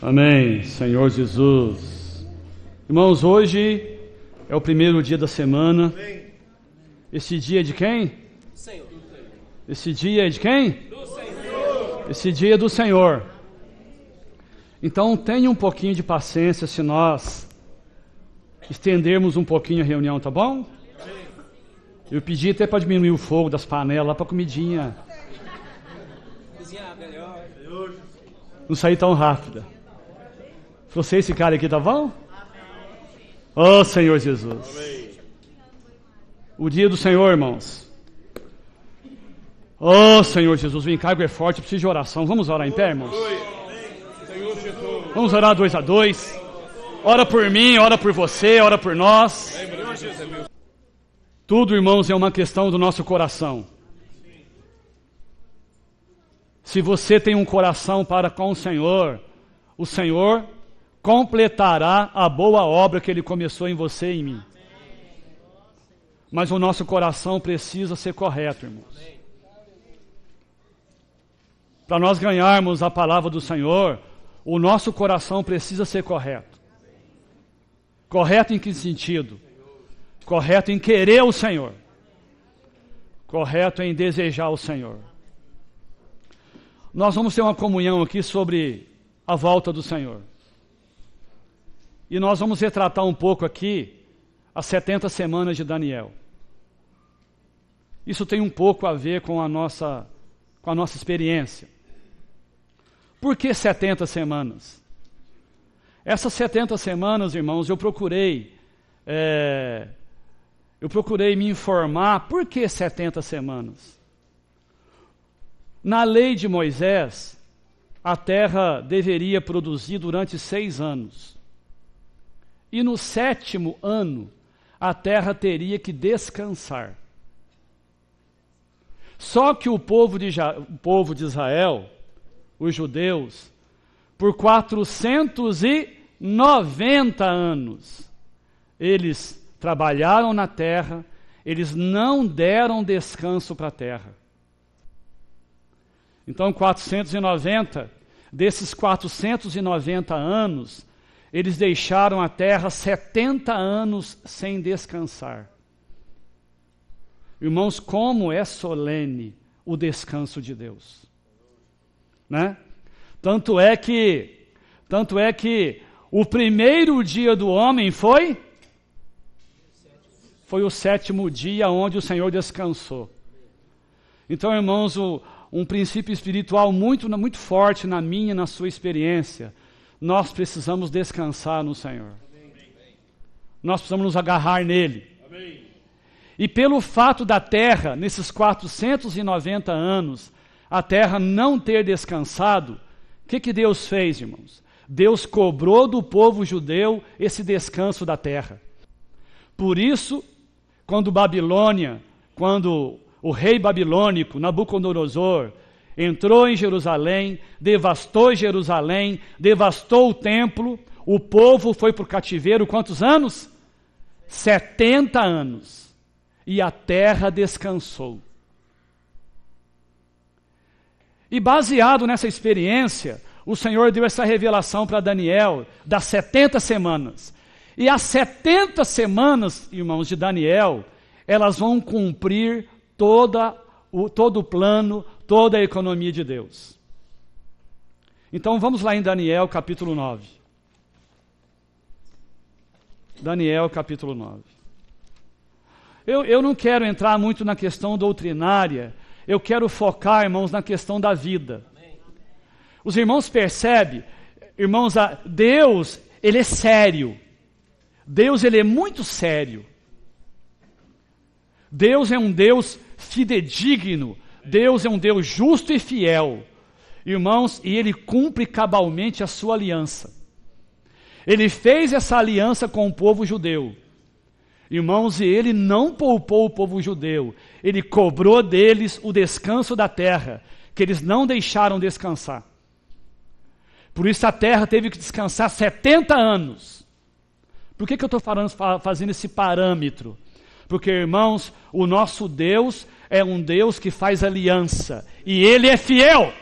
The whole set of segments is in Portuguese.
Amém, Senhor Jesus. Irmãos, hoje é o primeiro dia da semana. Esse dia é de quem? Senhor. Esse dia é de quem? Do Senhor. Esse dia é do Senhor. Então tenha um pouquinho de paciência se nós estendermos um pouquinho a reunião, tá bom? Eu pedi até para diminuir o fogo das panelas lá para a comidinha Cozinhar melhor. não sair tão rápida. Você, esse cara aqui, tá bom? Oh, Senhor Jesus. Amém. O dia do Senhor, irmãos. Oh, Senhor Jesus, o encargo é forte, eu preciso de oração. Vamos orar em pé, irmãos? Vamos orar 2 a 2. Ora por mim, ora por você, ora por nós. Tudo, irmãos, é uma questão do nosso coração. Se você tem um coração para com o Senhor completará a boa obra que Ele começou em você e em mim. Mas o nosso coração precisa ser correto, irmãos. Para nós ganharmos a palavra do Senhor, o nosso coração precisa ser correto. Correto em que sentido? Correto em querer o Senhor. Correto em desejar o Senhor. Nós vamos ter uma comunhão aqui sobre a volta do Senhor. E nós vamos retratar um pouco aqui as 70 semanas de Daniel. Isso tem um pouco a ver com a nossa experiência. Por que 70 semanas? Essas 70 semanas, irmãos, eu procurei me informar por que 70 semanas. Na lei de Moisés, a terra deveria produzir durante 6 anos. E no 7º ano, a terra teria que descansar. Só que o povo de Israel, os judeus, por 490 anos, eles trabalharam na terra, eles não deram descanso para a terra. Então, 490, desses 490 anos, eles deixaram a terra 70 anos sem descansar. Irmãos, como é solene o descanso de Deus, né? Tanto é que o primeiro dia do homem foi o 7º dia onde o Senhor descansou. Então, irmãos, um princípio espiritual muito forte na minha e na sua experiência. Nós precisamos descansar no Senhor. Nós precisamos nos agarrar nele. E pelo fato da terra, nesses 490 anos, a terra não ter descansado, o que Deus fez, irmãos? Deus cobrou do povo judeu esse descanso da terra. Por isso, quando o rei babilônico, Nabucodonosor, entrou em Jerusalém, devastou o templo, o povo foi para o cativeiro quantos anos? 70 anos. E a terra descansou. E baseado nessa experiência, o Senhor deu essa revelação para Daniel das 70 semanas. E as 70 semanas, irmãos, de Daniel, elas vão cumprir todo o plano, toda a economia de Deus. Então vamos lá em Daniel capítulo 9. Daniel capítulo 9. Eu não quero entrar muito na questão doutrinária, eu quero focar, irmãos, na questão da vida. Os irmãos percebem, irmãos, Deus, Ele é sério. Deus, Ele é muito sério. Deus é um Deus fidedigno. Deus é um Deus justo e fiel. Irmãos, e Ele cumpre cabalmente a sua aliança. Ele fez essa aliança com o povo judeu. Irmãos, e Ele não poupou o povo judeu. Ele cobrou deles o descanso da terra, que eles não deixaram descansar. Por isso a terra teve que descansar 70 anos. Por que eu estou fazendo esse parâmetro? Porque, irmãos, o nosso Deus é um Deus que faz aliança. E Ele é fiel.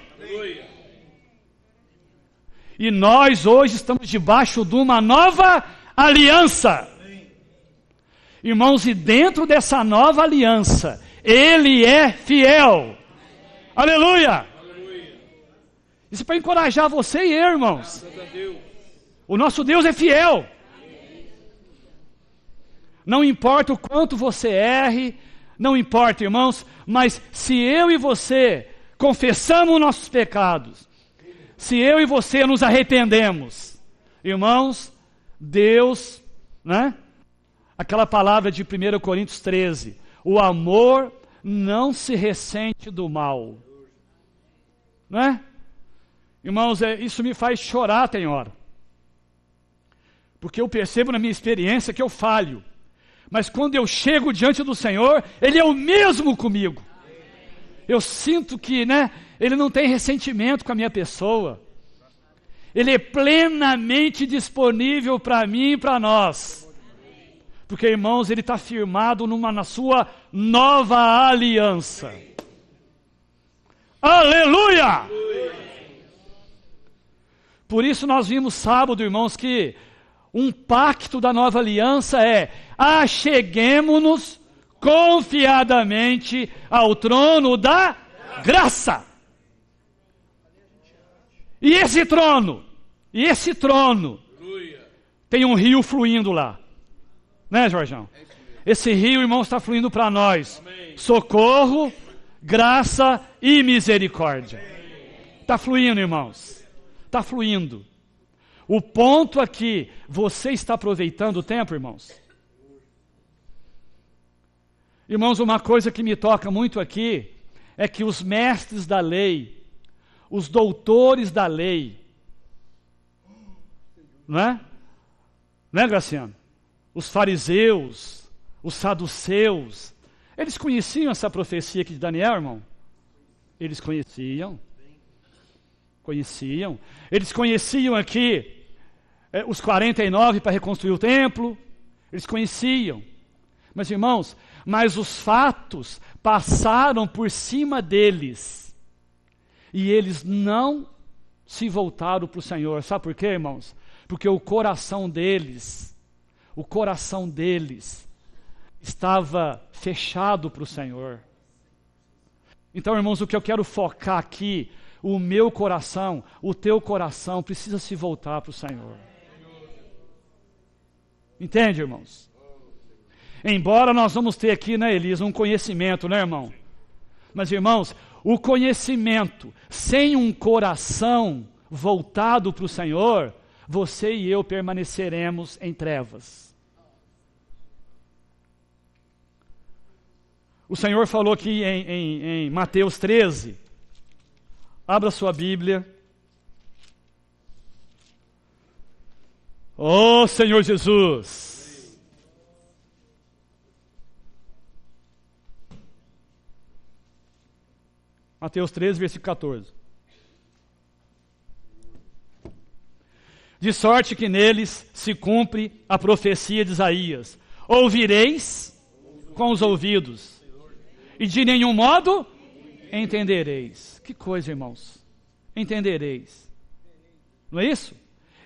E nós hoje estamos debaixo de uma nova aliança. Irmãos, e dentro dessa nova aliança, Ele é fiel. Aleluia! Isso é para encorajar você e eu, irmãos. O nosso Deus é fiel. Não importa o quanto você erre, não importa, irmãos, mas se eu e você confessamos nossos pecados, se eu e você nos arrependemos, irmãos, Deus, né? Aquela palavra de 1 Coríntios 13, o amor não se ressente do mal. Não é? Irmãos, isso me faz chorar, tem hora. Porque eu percebo na minha experiência que eu falho. Mas quando eu chego diante do Senhor, Ele é o mesmo comigo. Eu sinto que, né, Ele não tem ressentimento com a minha pessoa. Ele é plenamente disponível para mim e para nós. Porque, irmãos, Ele está firmado na sua nova aliança. Aleluia! Por isso nós vimos sábado, irmãos, que um pacto da nova aliança é: acheguemo-nos confiadamente ao trono da graça. E esse trono tem um rio fluindo lá. Né, Jorjão? Esse rio, irmãos, está fluindo para nós. Socorro, graça e misericórdia. Está fluindo, irmãos. Está fluindo. O ponto aqui, você está aproveitando o tempo, irmãos? Irmãos, uma coisa que me toca muito aqui é que os mestres da lei, os doutores da lei, não é? Não é, Graciano? Os fariseus, os saduceus, eles conheciam essa profecia aqui de Daniel, irmão? Eles conheciam. Eles conheciam aqui os 49 para reconstruir o templo. Eles conheciam. Mas, irmãos, os fatos passaram por cima deles. E eles não se voltaram para o Senhor. Sabe por quê, irmãos? Porque o coração deles estava fechado para o Senhor. Então, irmãos, o que eu quero focar aqui, o meu coração, o teu coração precisa se voltar para o Senhor. Entende, irmãos? Embora nós vamos ter aqui, né, Elisa, um conhecimento, né, irmão? Mas, irmãos, o conhecimento sem um coração voltado para o Senhor, você e eu permaneceremos em trevas. O Senhor falou aqui em Mateus 13, abra sua Bíblia. Oh, Senhor Jesus! Mateus 13, versículo 14. De sorte que neles se cumpre a profecia de Isaías. Ouvireis com os ouvidos, e de nenhum modo entendereis. Que coisa, irmãos. Entendereis. Não é isso?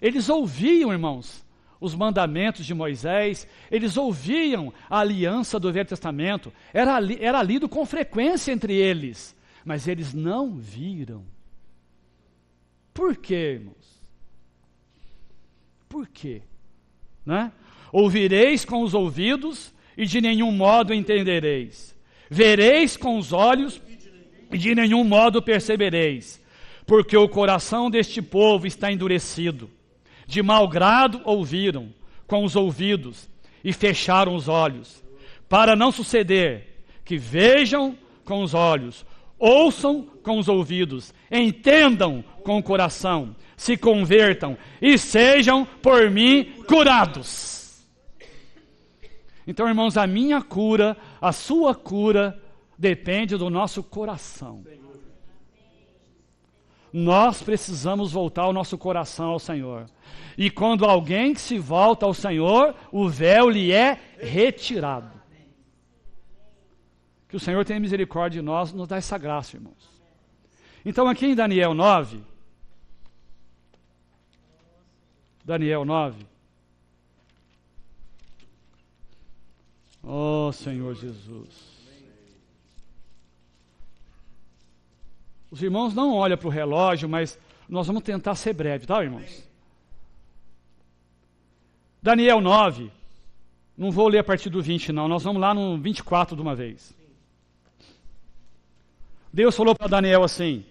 Eles ouviam, irmãos, os mandamentos de Moisés, eles ouviam a aliança do Velho Testamento, era lido com frequência entre eles, mas eles não viram. Por quê, irmãos? Por quê? Né? Ouvireis com os ouvidos e de nenhum modo entendereis. Vereis com os olhos e de nenhum modo percebereis, porque o coração deste povo está endurecido. De mau grado ouviram com os ouvidos e fecharam os olhos, para não suceder que vejam com os olhos, ouçam com os ouvidos, entendam com o coração, se convertam e sejam por mim curados. Então, irmãos, a minha cura, a sua cura, depende do nosso coração. Nós precisamos voltar o nosso coração ao Senhor. E quando alguém se volta ao Senhor, o véu lhe é retirado. Que o Senhor tenha misericórdia de nós, nos dá essa graça, irmãos. Então, aqui em Daniel 9, Daniel 9. Oh, Senhor Jesus. Os irmãos não olham para o relógio, mas nós vamos tentar ser breve, tá, irmãos? Daniel 9. Não vou ler a partir do 20, não. Nós vamos lá no 24 de uma vez. Deus falou para Daniel assim: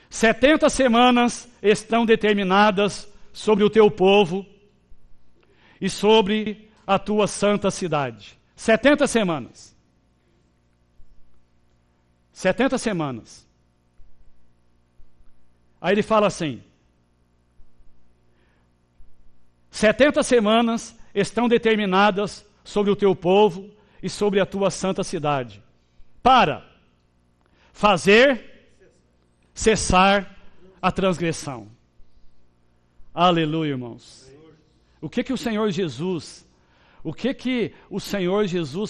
70 semanas estão determinadas sobre o teu povo e sobre a tua santa cidade. 70 semanas. 70 semanas. Aí ele fala assim: 70 semanas estão determinadas sobre o teu povo e sobre a tua santa cidade, para fazer cessar a transgressão. Aleluia, irmãos. O que o Senhor Jesus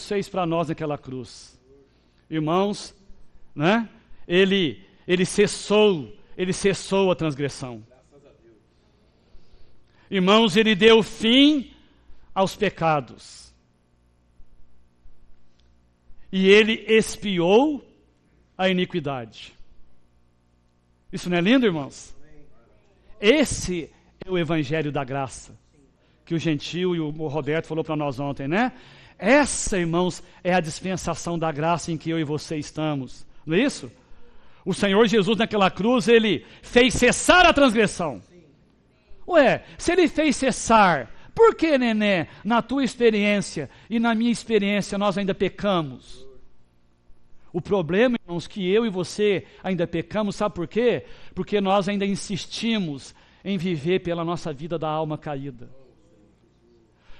fez para nós naquela cruz? Irmãos, né? Ele cessou a transgressão. Irmãos, ele deu fim aos pecados. E ele expiou a iniquidade. Isso não é lindo, irmãos? Esse é o evangelho da graça, que o Gentil e o Roberto falou para nós ontem, né? Essa, irmãos, é a dispensação da graça em que eu e você estamos. Não é isso? O Senhor Jesus naquela cruz, ele fez cessar a transgressão. Ué, se ele fez cessar, por que, Nené, na tua experiência e na minha experiência nós ainda pecamos? O problema, irmãos, que eu e você ainda pecamos, sabe por quê? Porque nós ainda insistimos em viver pela nossa vida da alma caída.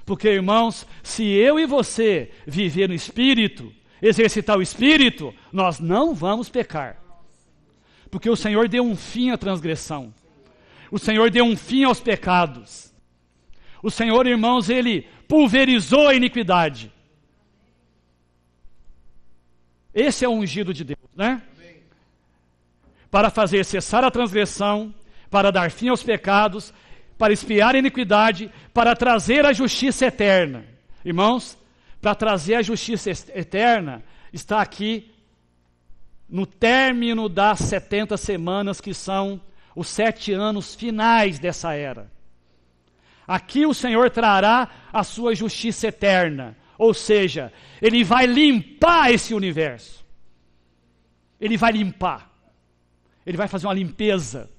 Porque, irmãos, se eu e você viver no Espírito, exercitar o Espírito, nós não vamos pecar. Porque o Senhor deu um fim à transgressão. O Senhor deu um fim aos pecados. O Senhor, irmãos, ele pulverizou a iniquidade. Esse é o ungido de Deus, né? Para fazer cessar a transgressão, para dar fim aos pecados, para expiar a iniquidade, para trazer a justiça eterna. Irmãos, para trazer a justiça eterna, está aqui no término das 70 semanas, que são os 7 anos finais dessa era. Aqui o Senhor trará a sua justiça eterna, ou seja, Ele vai limpar esse universo. Ele vai limpar. Ele vai fazer uma limpeza.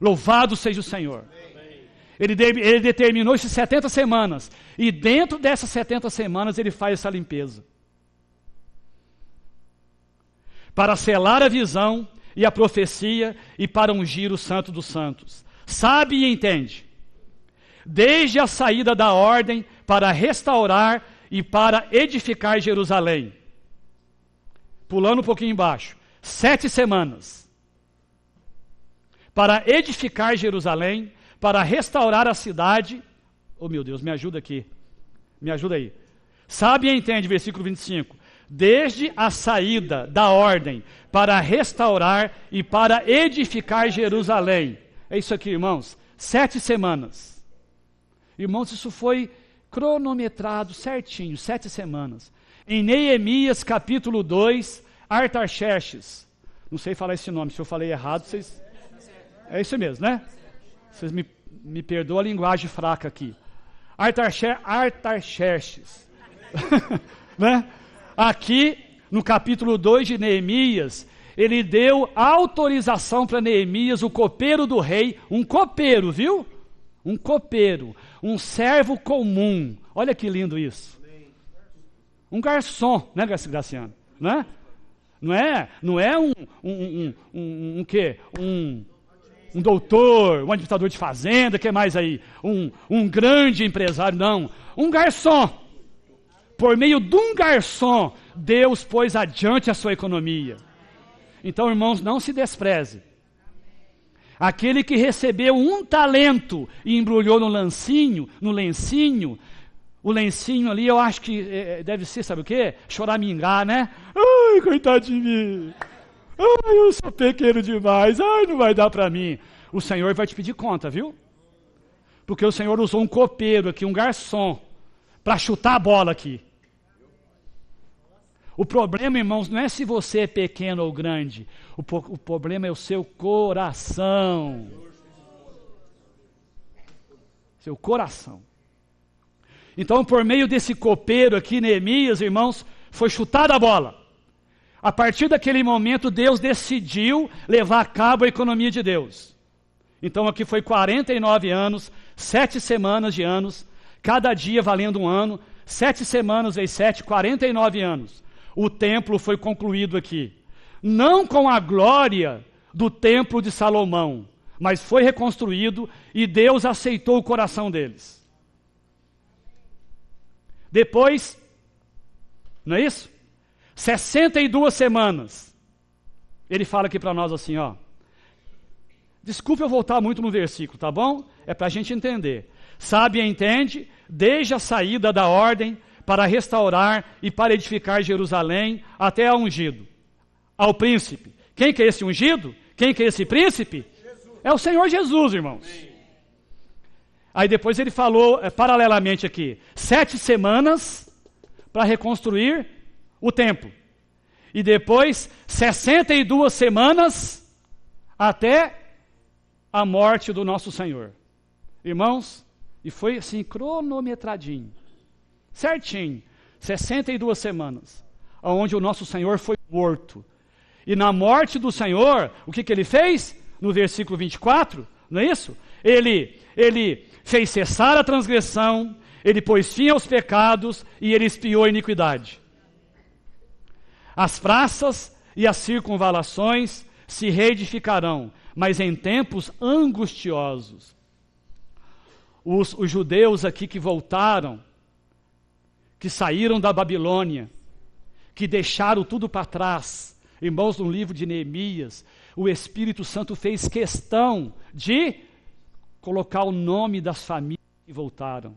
Louvado seja o Senhor. Ele determinou essas 70 semanas, e dentro dessas 70 semanas Ele faz essa limpeza. Para selar a visão e a profecia e para ungir o Santo dos Santos. Sabe e entende. Desde a saída da ordem para restaurar e para edificar Jerusalém. Pulando um pouquinho embaixo. 7 semanas. Para edificar Jerusalém, para restaurar a cidade. Oh meu Deus, me ajuda aqui. Me ajuda aí. Sabe e entende, versículo 25. Desde a saída da ordem para restaurar e para edificar Jerusalém. É isso aqui, irmãos. 7 semanas. Irmãos, isso foi cronometrado certinho, 7 semanas. Em Neemias, capítulo 2, Artaxerxes. Não sei falar esse nome, se eu falei errado, vocês... É isso mesmo, né? Vocês me perdoam a linguagem fraca aqui. Artaxerxes. Né? Aqui, no capítulo 2 de Neemias, ele deu autorização para Neemias, o copeiro do rei, um copeiro, viu? Um copeiro, um servo comum. Olha que lindo isso. Um garçom, né, Graciano? Né? Não é um doutor, um administrador de fazenda, que mais aí? Um grande empresário, não. Um garçom. Por meio de um garçom, Deus pôs adiante a sua economia. Então, irmãos, não se despreze. Aquele que recebeu um talento e embrulhou no lencinho, o lencinho ali, eu acho que deve ser, sabe o quê? Choramingar, né? Ai, coitado de mim. Ai, eu sou pequeno demais. Ai, não vai dar para mim. O Senhor vai te pedir conta, viu? Porque o Senhor usou um copeiro aqui, um garçom, para chutar a bola aqui. O problema, irmãos, não é se você é pequeno ou grande. O problema é o seu coração. Seu coração. Então, por meio desse copeiro aqui, Neemias, irmãos, foi chutada a bola. A partir daquele momento, Deus decidiu levar a cabo a economia de Deus. Então, aqui foi 49 anos, 7 semanas de anos, cada dia valendo um ano, 7 semanas vezes 7, 49 anos. O templo foi concluído aqui. Não com a glória do templo de Salomão, mas foi reconstruído e Deus aceitou o coração deles. Depois, não é isso? 62 semanas. Ele fala aqui para nós assim, ó. Desculpe eu voltar muito no versículo, tá bom? É para a gente entender. Sabe e entende, desde a saída da ordem para restaurar e para edificar Jerusalém até ao ungido, ao príncipe. Quem que é esse ungido? Quem que é esse príncipe? Jesus. É o Senhor Jesus, irmãos. Sim. Aí depois ele falou, paralelamente aqui, 7 semanas para reconstruir o templo. E depois 62 semanas até a morte do nosso Senhor. Irmãos, e foi assim, cronometradinho, certinho, 62 semanas, onde o nosso Senhor foi morto. E na morte do Senhor, o que ele fez? No versículo 24, não é isso? Ele fez cessar a transgressão, ele pôs fim aos pecados e ele expiou a iniquidade. As praças e as circunvalações se reedificarão, mas em tempos angustiosos. Os judeus aqui que voltaram, que saíram da Babilônia, que deixaram tudo para trás, irmãos, no livro de Neemias, o Espírito Santo fez questão de colocar o nome das famílias que voltaram.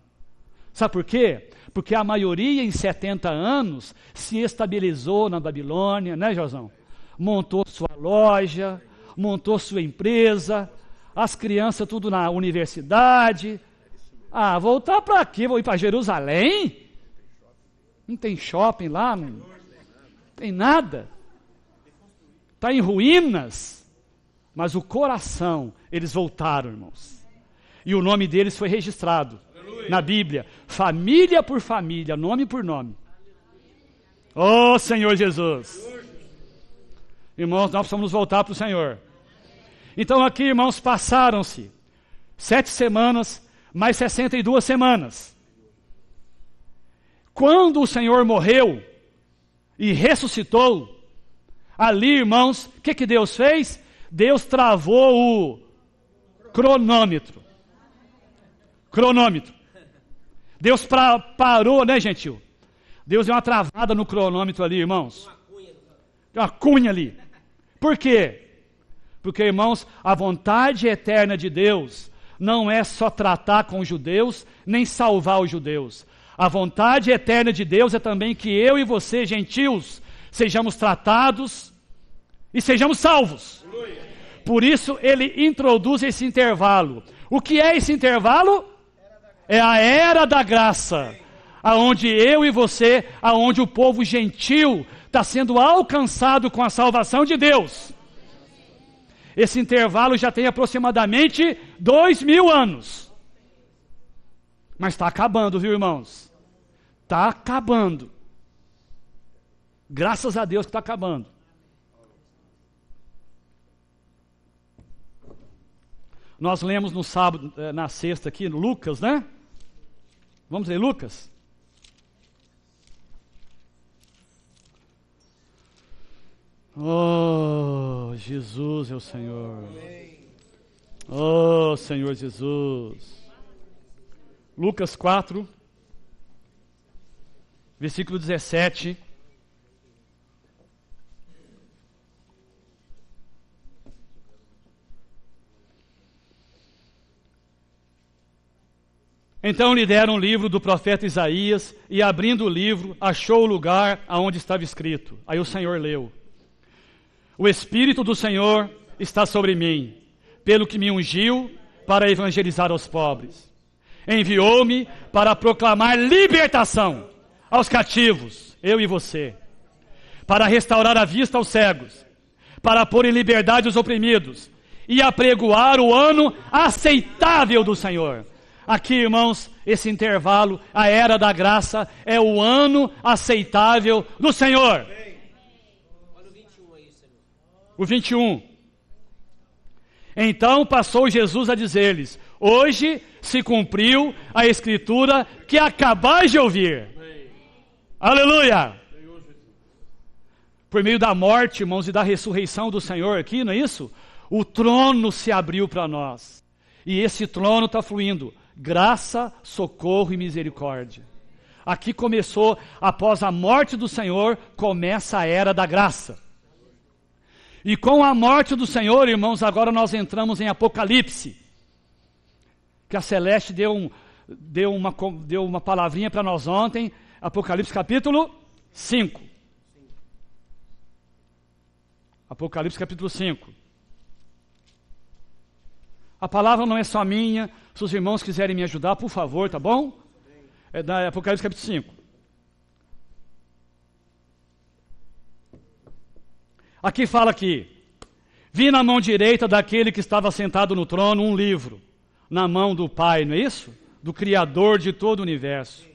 Sabe por quê? Porque a maioria em 70 anos se estabilizou na Babilônia, né, Josão? Montou sua loja, montou sua empresa, as crianças tudo na universidade. Ah, voltar para quê? Vou ir para Jerusalém? Não tem shopping lá, não tem nada. Está em ruínas. Mas o coração, eles voltaram, irmãos. E o nome deles foi registrado na Bíblia, família por família, nome por nome. Oh, Senhor Jesus. Irmãos, nós precisamos voltar para o Senhor. Então aqui, irmãos, passaram-se 7 semanas, mais 62 semanas. Quando o Senhor morreu e ressuscitou, ali, irmãos, o que Deus fez? Deus travou o cronômetro. Deus parou, né, gentil? Deus deu uma travada no cronômetro ali, irmãos. Uma cunha ali. Por quê? Porque, irmãos, a vontade eterna de Deus não é só tratar com os judeus, nem salvar os judeus. A vontade eterna de Deus é também que eu e você, gentios, sejamos tratados e sejamos salvos. Por isso, ele introduz esse intervalo. O que é esse intervalo? É a era da graça, aonde eu e você, aonde o povo gentil está sendo alcançado com a salvação de Deus. Esse intervalo já tem aproximadamente 2000 anos. Mas está acabando, viu, irmãos? Está acabando. Graças a Deus que está acabando. Nós lemos no sábado, na sexta aqui, Lucas, né? Vamos ler Lucas? Oh, Jesus é o Senhor. Oh, Senhor Jesus. Lucas 4, versículo 17. Então lhe deram o livro do profeta Isaías, e abrindo o livro, achou o lugar aonde estava escrito. Aí o Senhor leu: o Espírito do Senhor está sobre mim, pelo que me ungiu para evangelizar aos pobres. enviou-me para proclamar libertação aos cativos, eu e você, para restaurar a vista aos cegos, para pôr em liberdade os oprimidos e apregoar o ano aceitável do Senhor. Aqui, irmãos, esse intervalo, a era da graça, é o ano aceitável do Senhor. Olha o 21 aí, Senhor. O 21. Então passou Jesus a dizer-lhes: hoje se cumpriu a escritura que acabais de ouvir. Aleluia! Por meio da morte, irmãos, e da ressurreição do Senhor aqui, não é isso? O trono se abriu para nós. E esse trono está fluindo graça, socorro e misericórdia. Aqui começou, após a morte do Senhor, começa a era da graça. E com a morte do Senhor, irmãos, agora nós entramos em Apocalipse. Que a Celeste deu uma palavrinha para nós ontem. Apocalipse capítulo 5. Apocalipse capítulo 5. A palavra não é só minha. Se os irmãos quiserem me ajudar, por favor, tá bom? É da Apocalipse capítulo 5. Aqui fala que vi na mão direita daquele que estava sentado no trono um livro, na mão do Pai, não é isso? Do Criador de todo o universo.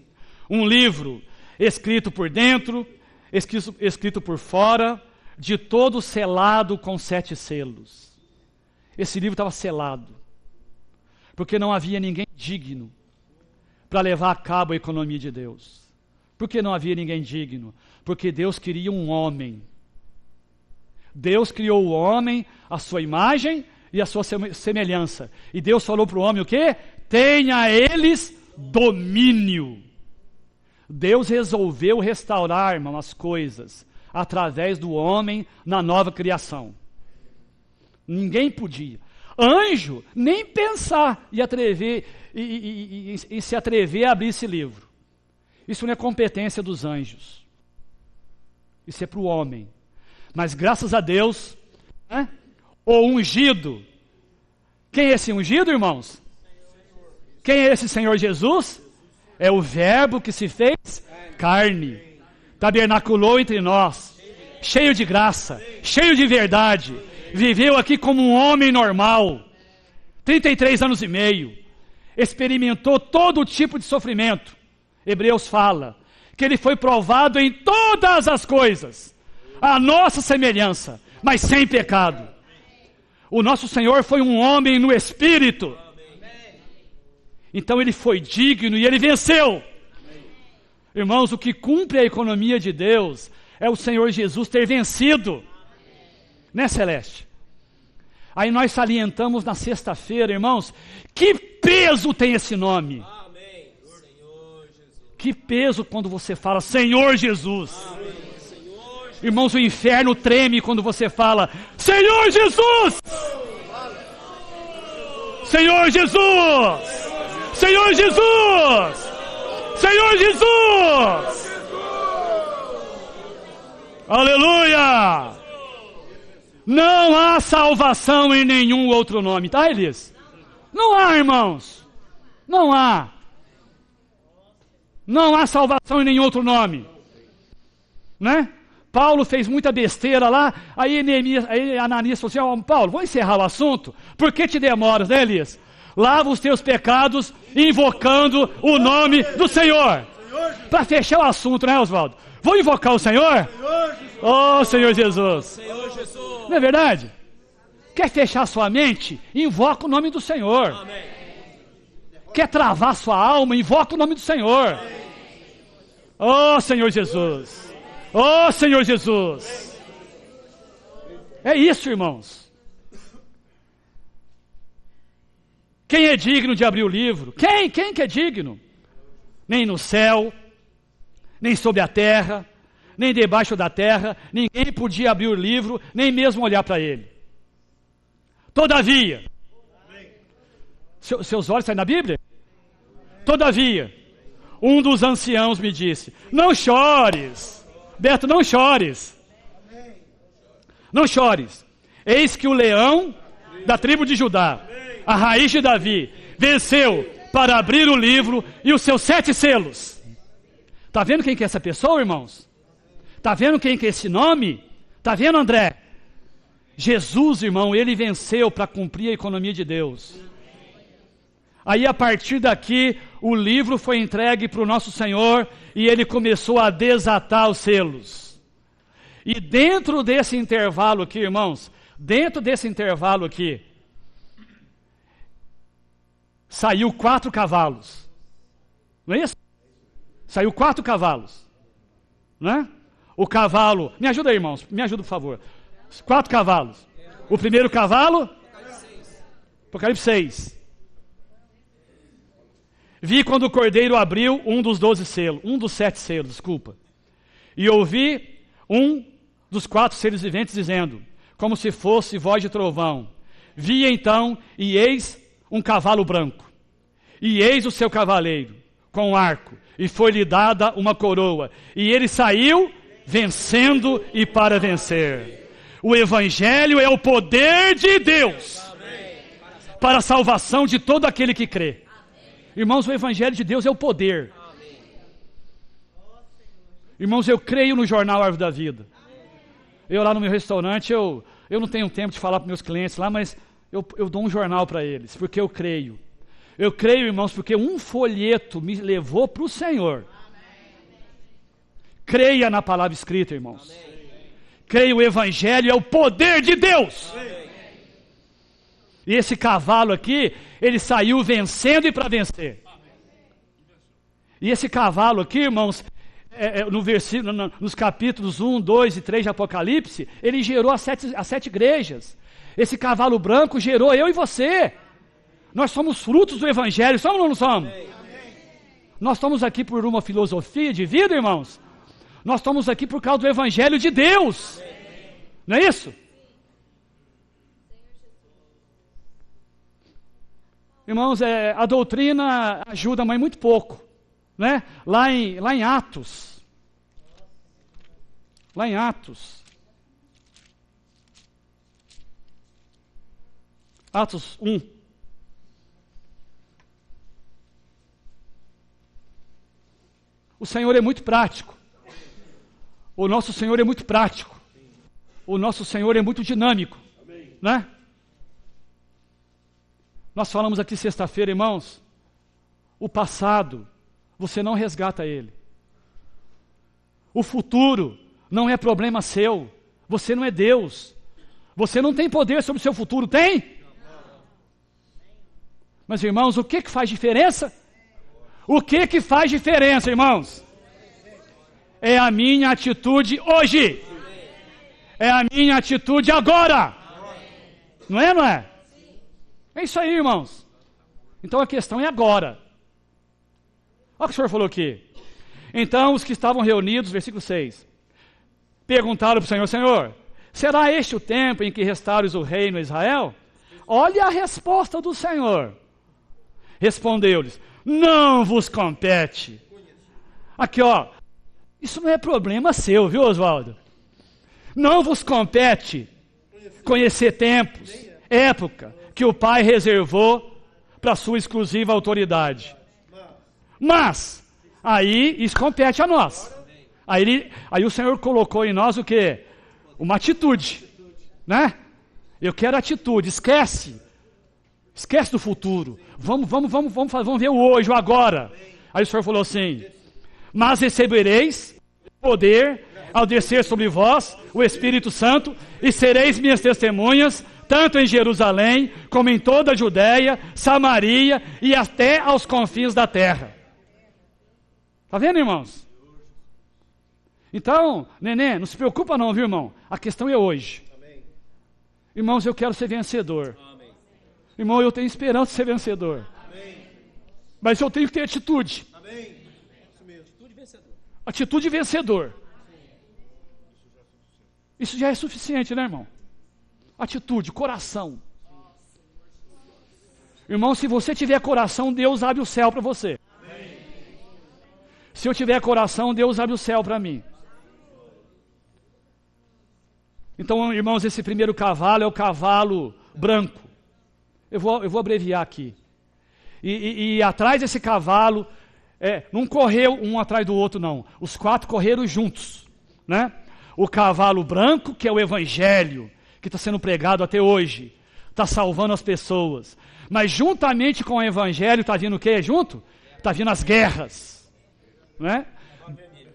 Um livro escrito por dentro, escrito por fora, de todo selado com 7 selos. Esse livro estava selado, porque não havia ninguém digno para levar a cabo a economia de Deus. Por que não havia ninguém digno? Porque Deus queria um homem. Deus criou o homem, a sua imagem e a sua semelhança. E Deus falou para o homem o quê? Tenha eles domínio. Deus resolveu restaurar, irmão, as coisas através do homem na nova criação. Ninguém podia. Anjo, nem pensar e se atrever a abrir esse livro. Isso não é competência dos anjos. Isso é para o homem. Mas graças a Deus, né, o ungido. Quem é esse ungido, irmãos? Quem é esse Senhor Jesus? É o verbo que se fez carne. Tabernaculou entre nós, cheio de graça, cheio de verdade, viveu aqui como um homem normal, 33 anos e meio, experimentou todo tipo de sofrimento. Hebreus fala que ele foi provado em todas as coisas, a nossa semelhança, mas sem pecado. O nosso Senhor foi um homem no Espírito, então ele foi digno e ele venceu. Irmãos, o que cumpre a economia de Deus é o Senhor Jesus ter vencido. Né, Celeste? Aí nós salientamos na sexta-feira, irmãos, que peso tem esse nome. Amém. Senhor Jesus. Que peso quando você fala Senhor Jesus. Amém. Senhor Jesus. Irmãos, o inferno treme quando você fala Senhor Jesus. Senhor Jesus. Senhor Jesus. Senhor Jesus! Aleluia! Não há salvação em nenhum outro nome, tá, Elias? Não há, irmãos. Não há. Não há salvação em nenhum outro nome. Né? Paulo fez muita besteira lá, aí Ananias falou assim: Paulo, vou encerrar o assunto, por que te demoras, né, Elias? Lava os teus pecados, invocando o nome do Senhor. Para fechar o assunto, né, Oswaldo? Vou invocar o Senhor? Oh, Senhor Jesus. Senhor Jesus. Não é verdade? Quer fechar sua mente? Invoca o nome do Senhor. Amém. Quer travar sua alma? Invoca o nome do Senhor. Oh, Senhor Jesus. Oh, Senhor Jesus. É isso, irmãos. Quem é digno de abrir o livro? Quem que é digno? Nem no céu, nem sobre a terra, nem debaixo da terra, ninguém podia abrir o livro, nem mesmo olhar para ele. Todavia, seus olhos saem na Bíblia? Todavia, um dos anciãos me disse: não chores, Beto, não chores. Não chores. Eis que o leão da tribo de Judá, a raiz de Davi, venceu para abrir o livro e os seus 7 selos. Está vendo quem que é essa pessoa, irmãos? Está vendo quem que é esse nome? Está vendo, André? Jesus, irmão, ele venceu para cumprir a economia de Deus. Aí, a partir daqui, o livro foi entregue para o nosso Senhor e ele começou a desatar os selos. E dentro desse intervalo aqui, irmãos, dentro desse intervalo aqui, saiu 4 cavalos. Não é isso? Saiu 4 cavalos. Não é? O cavalo... Me ajuda aí, irmãos. Me ajuda, por favor. 4 cavalos. O primeiro cavalo... Apocalipse 6. Vi quando o cordeiro abriu um dos 12 selos. Um dos 7 selos, desculpa. E ouvi um dos 4 seres viventes dizendo, como se fosse voz de trovão. Vi então, e eis um cavalo branco. E eis o seu cavaleiro, com arco. E foi-lhe dada uma coroa. E ele saiu vencendo e para vencer. O Evangelho é o poder de Deus para a salvação de todo aquele que crê. Irmãos, o Evangelho de Deus é o poder. Irmãos, eu creio no jornal Árvore da Vida. Eu lá no meu restaurante, eu não tenho tempo de falar para meus clientes lá, mas eu dou um jornal para eles, porque eu creio. Eu creio, irmãos, porque um folheto me levou para o Senhor. Creia na palavra escrita, irmãos. Creia, o Evangelho é o poder de Deus. E esse cavalo aqui, ele saiu vencendo e para vencer. E esse cavalo aqui, irmãos, no versículo, nos capítulos 1, 2 e 3 de Apocalipse, ele gerou as 7 igrejas. Esse cavalo branco gerou eu e você. Nós somos frutos do Evangelho, somos ou não somos? Nós estamos aqui por uma filosofia de vida, irmãos. Nós estamos aqui por causa do Evangelho de Deus. Não é isso? Irmãos, a doutrina ajuda, mas muito pouco. Né? Lá em Atos. Lá em Atos. Atos 1. O Senhor é muito prático. O nosso Senhor é muito prático. O nosso Senhor é muito dinâmico. Né? Nós falamos aqui sexta-feira, irmãos, o passado, você não resgata ele. O futuro não é problema seu. Você não é Deus. Você não tem poder sobre o seu futuro, tem? Mas, irmãos, o que faz diferença? O que faz diferença, irmãos? É a minha atitude hoje. É a minha atitude agora. Não é, não é? É isso aí, irmãos. Então a questão é agora. Olha o que o Senhor falou aqui. Então os que estavam reunidos, versículo 6, perguntaram para o Senhor, Senhor, será este o tempo em que restaures o reino a Israel? Olha a resposta do Senhor. Respondeu-lhes, não vos compete. Aqui, ó, isso não é problema seu, viu, Oswaldo? Não vos compete conhecer tempos, época, que o Pai reservou para sua exclusiva autoridade. Mas, aí, isso compete a nós. Aí o Senhor colocou em nós o quê? Uma atitude, né? Eu quero atitude, esquece do futuro, vamos ver o hoje, o agora. Aí o Senhor falou assim, mas recebereis poder ao descer sobre vós o Espírito Santo e sereis minhas testemunhas, tanto em Jerusalém, como em toda a Judéia, Samaria e até aos confins da terra. Está vendo, irmãos? Então, neném, não se preocupa não, viu, irmão? A questão é hoje. Amém. Irmãos, eu quero ser vencedor. Amém. Irmão, eu tenho esperança de ser vencedor. Amém. Mas eu tenho que ter atitude. Amém. Atitude vencedor. Atitude vencedor. Isso já é suficiente, né, irmão? Atitude, coração. Irmão, se você tiver coração, Deus abre o céu para você. Amém. Se eu tiver coração, Deus abre o céu para mim. Então, irmãos, esse primeiro cavalo é o cavalo branco. Eu vou abreviar aqui. E atrás desse cavalo, não correu um atrás do outro, não. Os 4 correram juntos, né? O cavalo branco, que é o evangelho, que está sendo pregado até hoje, está salvando as pessoas. Mas juntamente com o evangelho está vindo o quê junto? Está vindo as guerras, né?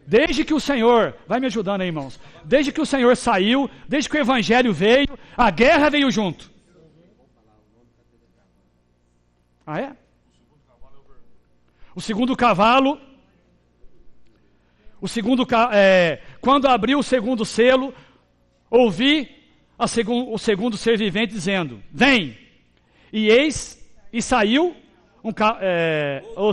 Desde que o Senhor, vai me ajudando aí, irmãos, desde que o Senhor saiu, desde que o evangelho veio, a guerra veio junto. Ah, é? O segundo cavalo, quando abriu o segundo selo, ouvi o segundo ser vivente dizendo, vem, e saiu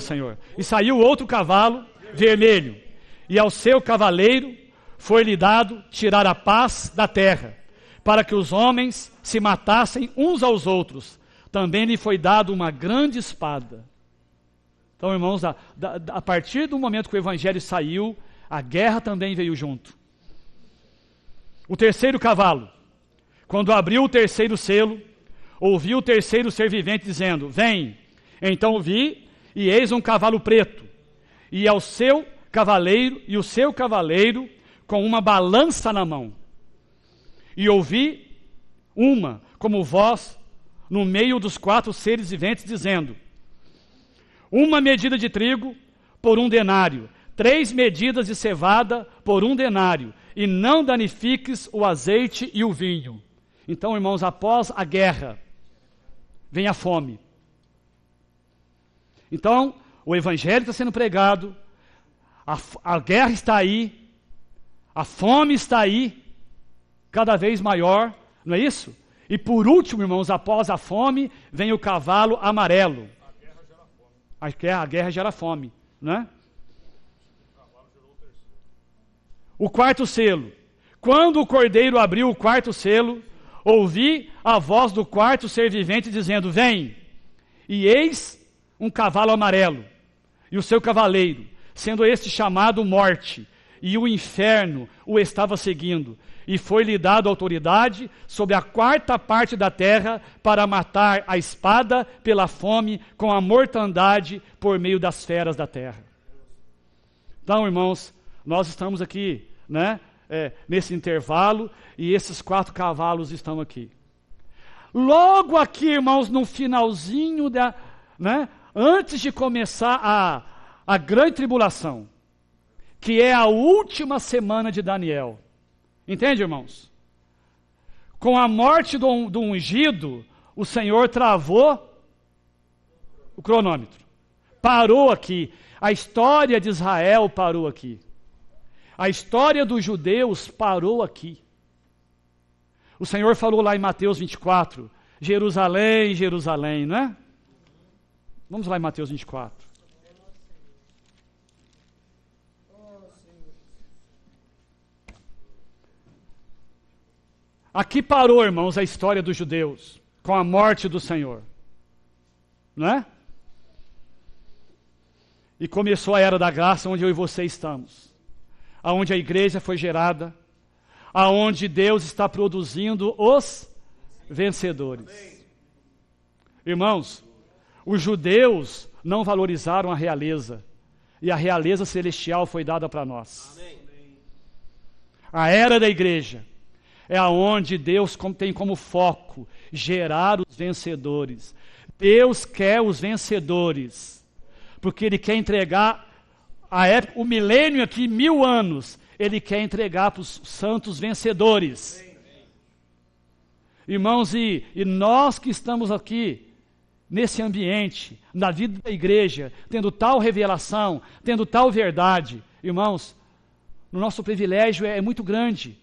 Senhor, e saiu outro cavalo vermelho, e ao seu cavaleiro foi-lhe dado tirar a paz da terra, para que os homens se matassem uns aos outros. Também lhe foi dado uma grande espada. Então, irmãos, a partir do momento que o evangelho saiu, a guerra também veio junto. O terceiro cavalo, quando abriu o terceiro selo, ouvi o terceiro ser vivente dizendo, vem. Então vi, e eis um cavalo preto, e o seu cavaleiro com uma balança na mão. E ouvi como voz, no meio dos 4 seres viventes, dizendo, uma medida de trigo por 1 denário, 3 medidas de cevada por 1 denário, e não danifiques o azeite e o vinho. Então, irmãos, após a guerra, vem a fome. Então, o evangelho está sendo pregado, a guerra está aí, a fome está aí, cada vez maior, não é isso? E por último, irmãos, após a fome, vem o cavalo amarelo. A guerra gera fome, né? O quarto selo. Quando o cordeiro abriu o quarto selo, ouvi a voz do quarto ser vivente dizendo, vem, e eis um cavalo amarelo, e o seu cavaleiro, sendo este chamado Morte, e o inferno o estava seguindo, e foi-lhe dado autoridade sobre a 4ª parte da terra para matar a espada pela fome com a mortandade por meio das feras da terra. Então, irmãos, nós estamos aqui, né, nesse intervalo, e esses 4 cavalos estão aqui. Logo aqui, irmãos, no finalzinho antes de começar a grande tribulação, que é a última semana de Daniel. Entende, irmãos? Com a morte do ungido, o Senhor travou o cronômetro. Parou aqui. A história de Israel parou aqui. A história dos judeus parou aqui. O Senhor falou lá em Mateus 24, Jerusalém, Jerusalém, não é? Vamos lá em Mateus 24. Aqui parou, irmãos, a história dos judeus, com a morte do Senhor. Não é? E começou a era da graça, onde eu e você estamos. Aonde a igreja foi gerada, aonde Deus está produzindo os vencedores. Irmãos, os judeus não valorizaram a realeza, e a realeza celestial foi dada para nós. A era da igreja é aonde Deus tem como foco gerar os vencedores. Deus quer os vencedores, porque Ele quer entregar o milênio aqui, 1000 anos, Ele quer entregar para os santos vencedores. Irmãos, e nós que estamos aqui, nesse ambiente, na vida da igreja, tendo tal revelação, tendo tal verdade, irmãos, o nosso privilégio é muito grande.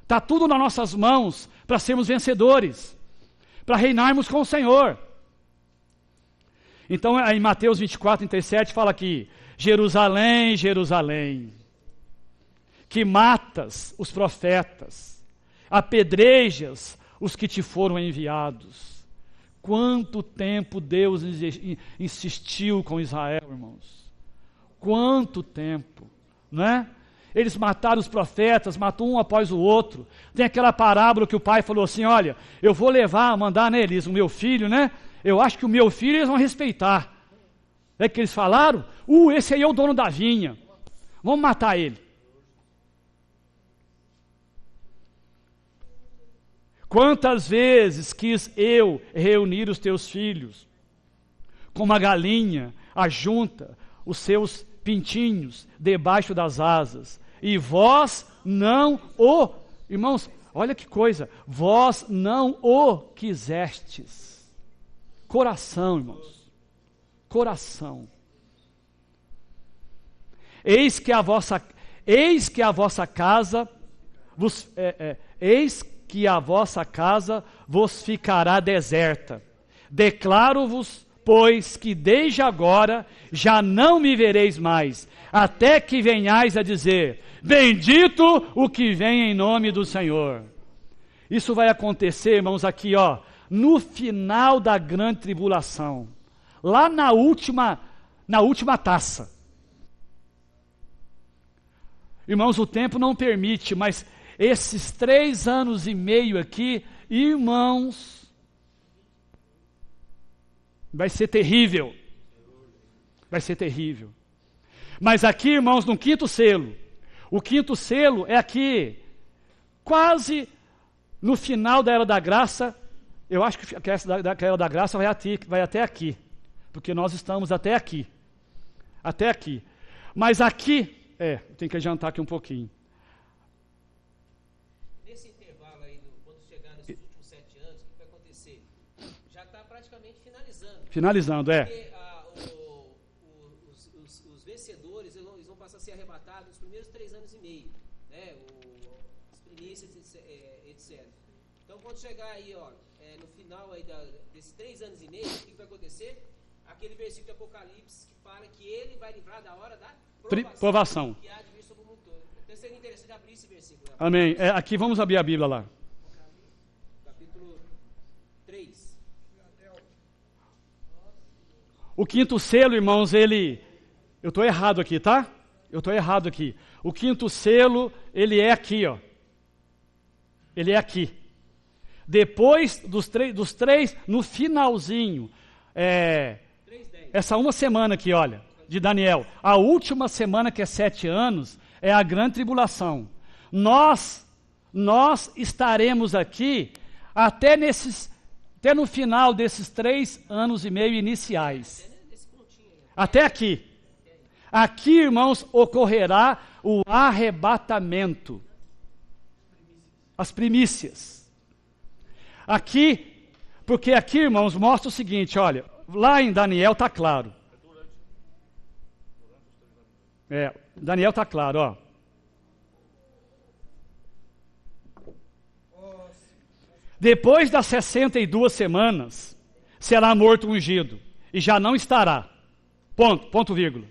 Está tudo nas nossas mãos para sermos vencedores, para reinarmos com o Senhor. Então, em Mateus 24, 37, fala aqui, Jerusalém, Jerusalém, que matas os profetas, apedrejas os que te foram enviados. Quanto tempo Deus insistiu com Israel, irmãos? Quanto tempo, não é? Eles mataram os profetas, matou um após o outro. Tem aquela parábola que o pai falou assim, olha, eu vou mandar neles o meu filho, né? Eu acho que o meu filho eles vão respeitar. É que eles falaram? Esse aí é o dono da vinha. Vamos matar ele. Quantas vezes quis eu reunir os teus filhos, como a galinha ajunta os seus pintinhos debaixo das asas, e vós não o... Irmãos, olha que coisa, vós não o quisestes. Coração, irmãos, coração. Eis que a vossa casa vos ficará deserta. Declaro-vos, pois, que desde agora já não me vereis mais, até que venhais a dizer: bendito o que vem em nome do Senhor. Isso vai acontecer, irmãos, aqui, no final da grande tribulação, lá na última taça. Irmãos, o tempo não permite, mas esses 3 anos e meio aqui, irmãos, vai ser terrível. Vai ser terrível. Mas aqui, irmãos, no 5º selo, o 5º selo é aqui, quase no final da Era da Graça. Eu acho que essa Era da Graça vai até aqui, porque nós estamos até aqui. Até aqui. Mas aqui, tem que adiantar aqui um pouquinho. Nesse intervalo aí, quando chegar nesses últimos 7 anos, o que vai acontecer? Já está praticamente finalizando. Finalizando, Porque os vencedores, eles vão passar a ser arrebatados nos primeiros 3 anos e meio, né? As primícias, etc. Então, quando chegar aí, no final aí desses 3 anos e meio, o que vai acontecer? Aquele versículo de Apocalipse que fala que ele vai livrar da hora da provação. Que há de vir sobre o mundo todo. Então seria interessante abrir esse versículo. Amém. Aqui vamos abrir a Bíblia lá. Capítulo 3. O 5º selo, irmãos, eu estou errado aqui, tá? Eu estou errado aqui. O 5º selo, ele é aqui, Ele é aqui. Depois dos três, no finalzinho, essa uma semana aqui, olha, de Daniel, a última semana, que é 7 anos, é a grande tribulação. Nós estaremos aqui até no final desses 3 anos e meio iniciais. Até aqui. Aqui, irmãos, ocorrerá o arrebatamento. As primícias. Aqui, porque aqui, irmãos, mostra o seguinte, olha, lá em Daniel está claro. Daniel está claro, Depois das 62 semanas, será morto o ungido, e já não estará. Ponto, vírgula.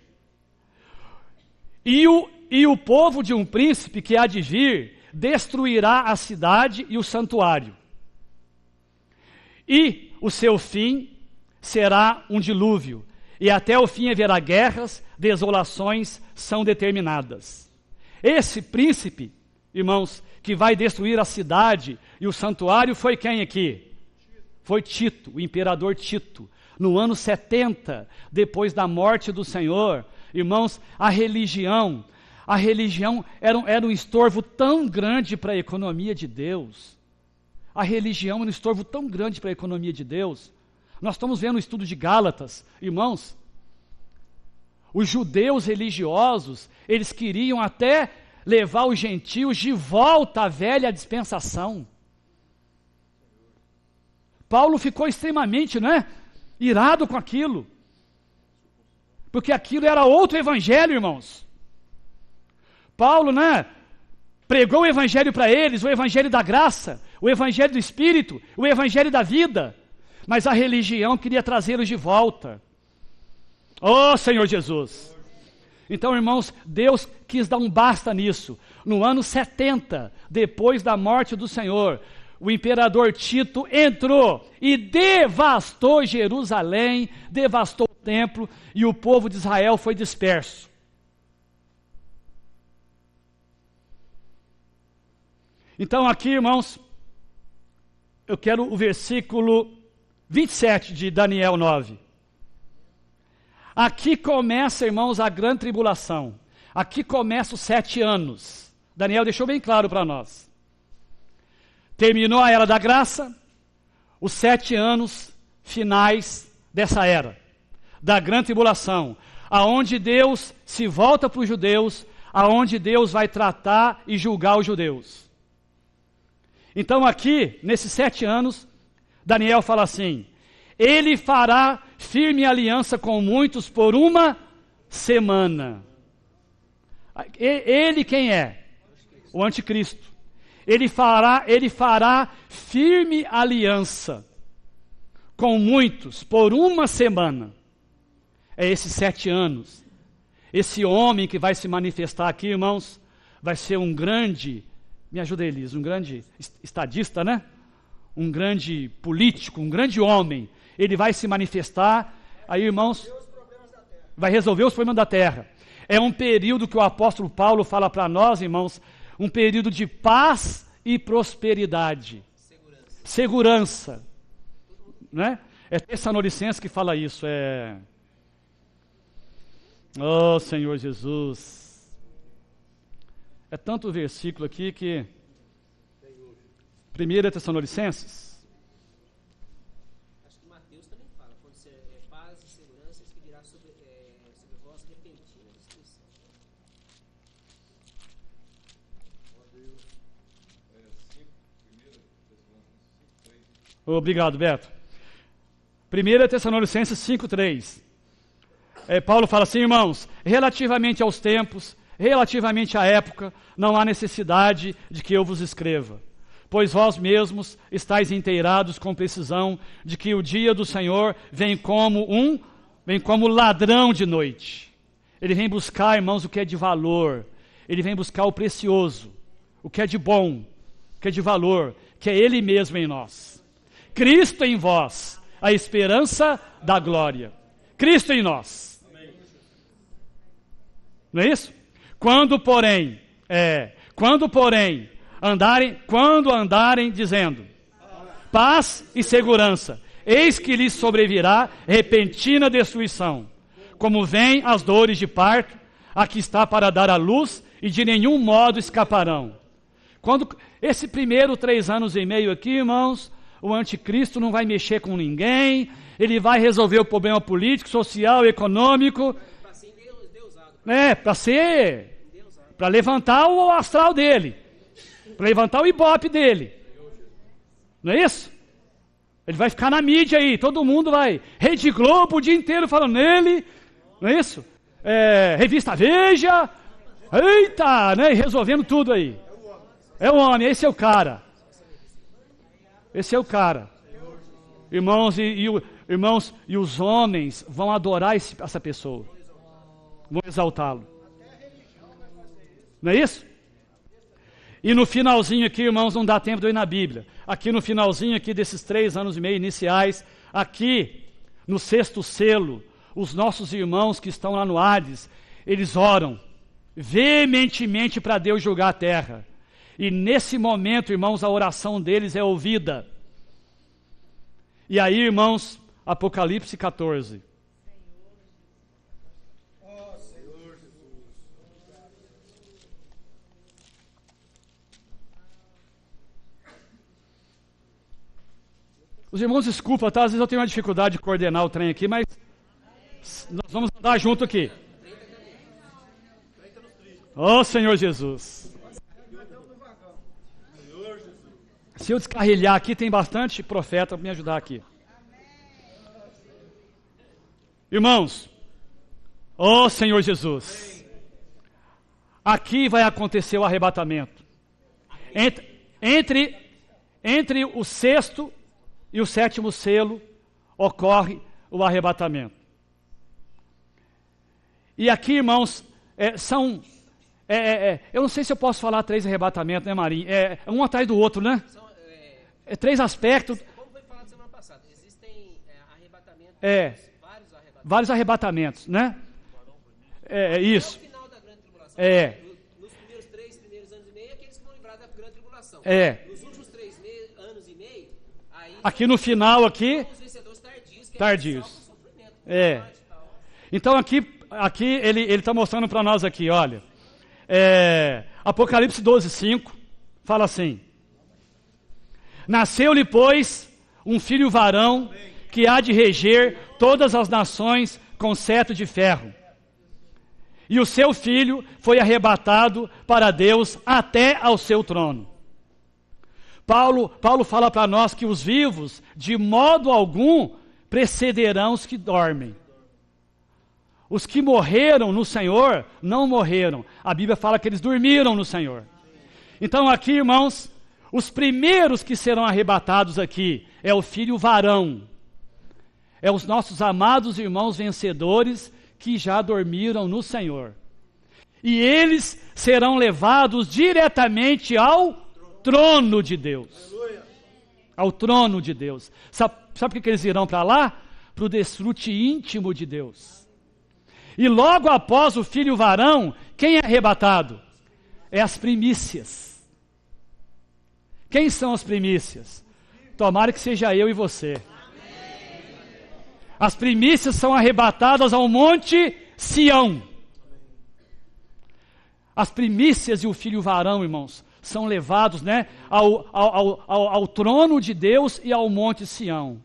E o povo de um príncipe que há de vir, destruirá a cidade e o santuário. E o seu fim será um dilúvio, e até o fim haverá guerras, desolações são determinadas. Esse príncipe, irmãos, que vai destruir a cidade e o santuário, foi quem aqui? Foi Tito, o imperador Tito. No ano 70, depois da morte do Senhor, irmãos, a religião era um estorvo tão grande para a economia de Deus. A religião era um estorvo tão grande para a economia de Deus. Nós estamos vendo o estudo de Gálatas, irmãos. Os judeus religiosos, eles queriam até levar os gentios de volta à velha dispensação. Paulo ficou extremamente, irado com aquilo. Porque aquilo era outro evangelho, irmãos. Paulo, pregou o evangelho para eles, o evangelho da graça, o evangelho do Espírito, o evangelho da vida. Mas a religião queria trazê-los de volta. Oh, Senhor Jesus! Então, irmãos, Deus quis dar um basta nisso. No ano 70, depois da morte do Senhor, o imperador Tito entrou e devastou Jerusalém, devastou o templo, e o povo de Israel foi disperso. Então aqui, irmãos, eu quero o versículo 27 de Daniel 9. Aqui começa, irmãos, a grande tribulação. Aqui começa os 7 anos. Daniel deixou bem claro para nós. Terminou a era da graça, os 7 anos finais dessa era, da grande tribulação, aonde Deus se volta para os judeus, aonde Deus vai tratar e julgar os judeus. Então aqui, nesses 7 anos, Daniel fala assim: ele fará firme aliança com muitos por uma semana. Ele quem é? O anticristo. Ele fará firme aliança com muitos por uma semana. É esses 7 anos. Esse homem que vai se manifestar aqui, irmãos, vai ser um grande, me ajuda Elias, um grande estadista, né? Um grande político, um grande homem. Ele vai se manifestar, aí, irmãos, vai resolver os problemas da terra. É um período que o apóstolo Paulo fala para nós, irmãos, um período de paz e prosperidade. Segurança. Né? É Tessalonicenses que fala isso. Oh, Senhor Jesus. É tanto versículo aqui que... 1 Tessalonicenses. Acho que Mateus também fala, quando paz e segurança que virá sobre vós repentina destruição. Obrigado, Beto. 1 Tessalonicenses 5:3. Paulo fala assim, irmãos, relativamente aos tempos, relativamente à época, não há necessidade de que eu vos escreva, pois vós mesmos estáis inteirados com precisão de que o dia do Senhor vem como ladrão de noite. Ele vem buscar, irmãos, o que é de valor, ele vem buscar o precioso, o que é de bom, o que é de valor, que é ele mesmo em nós. Cristo em vós, a esperança da glória. Cristo em nós. Não é isso? Quando, porém, andarem dizendo paz e segurança, eis que lhes sobrevirá repentina destruição, como vêm as dores de parto, a que está para dar à luz, e de nenhum modo escaparão. Quando esse primeiro 3 anos e meio aqui, irmãos, o anticristo não vai mexer com ninguém, ele vai resolver o problema político, social, econômico, para levantar o astral dele, para levantar o ibope dele, não é isso? Ele vai ficar na mídia aí, todo mundo vai, Rede Globo o dia inteiro falando nele, não é isso? Revista Veja, eita, né? Resolvendo tudo aí. É o homem, esse é o cara. Esse é o cara. Irmãos, e os homens vão adorar essa pessoa. Vão exaltá-lo. Não é isso? E no finalzinho aqui, irmãos, não dá tempo de eu ir na Bíblia. Aqui no finalzinho aqui desses 3 anos e meio iniciais, aqui no 6º selo, os nossos irmãos que estão lá no Hades, eles oram veementemente para Deus julgar a terra. E nesse momento, irmãos, a oração deles é ouvida. E aí, irmãos, Apocalipse 14. Os irmãos, desculpa, tá? Às vezes eu tenho uma dificuldade de coordenar o trem aqui, mas nós vamos andar junto aqui. Oh, Senhor Jesus. Se eu descarrilhar aqui, tem bastante profeta para me ajudar aqui. Irmãos, oh Senhor Jesus, aqui vai acontecer o arrebatamento. Entre o 6º e o 7º selo ocorre o arrebatamento. E aqui, irmãos, eu não sei se eu posso falar 3 arrebatamentos, né, Marinho? Um atrás do outro, né? 3 aspectos. Como foi falado semana passada, existem arrebatamentos, vários arrebatamentos, né? Isso. No final da grande tribulação, nos primeiros 3 anos e meio, aqueles que vão livrar da grande tribulação. Nos últimos 3 anos e meio, aí... Aqui no final, aqui... Os vencedores tardios. Tardios. Então aqui ele está mostrando para nós aqui, olha, Apocalipse 12:5 fala assim: nasceu-lhe, pois, um filho varão, que há de reger todas as nações com cetro de ferro. E o seu filho foi arrebatado para Deus até ao seu trono. Paulo fala para nós que os vivos, de modo algum, precederão os que dormem. Os que morreram no Senhor, não morreram. A Bíblia fala que eles dormiram no Senhor. Então aqui, irmãos, os primeiros que serão arrebatados aqui é o filho varão. É os nossos amados irmãos vencedores que já dormiram no Senhor. E eles serão levados diretamente ao trono de Deus. Ao trono de Deus. Sabe por que eles irão para lá? Para o desfrute íntimo de Deus. E logo após o filho varão, quem é arrebatado? É as primícias. Quem são as primícias? Tomara que seja eu e você. As primícias são arrebatadas ao monte Sião. As primícias e o filho varão, irmãos, são levados, ao trono de Deus e ao monte Sião.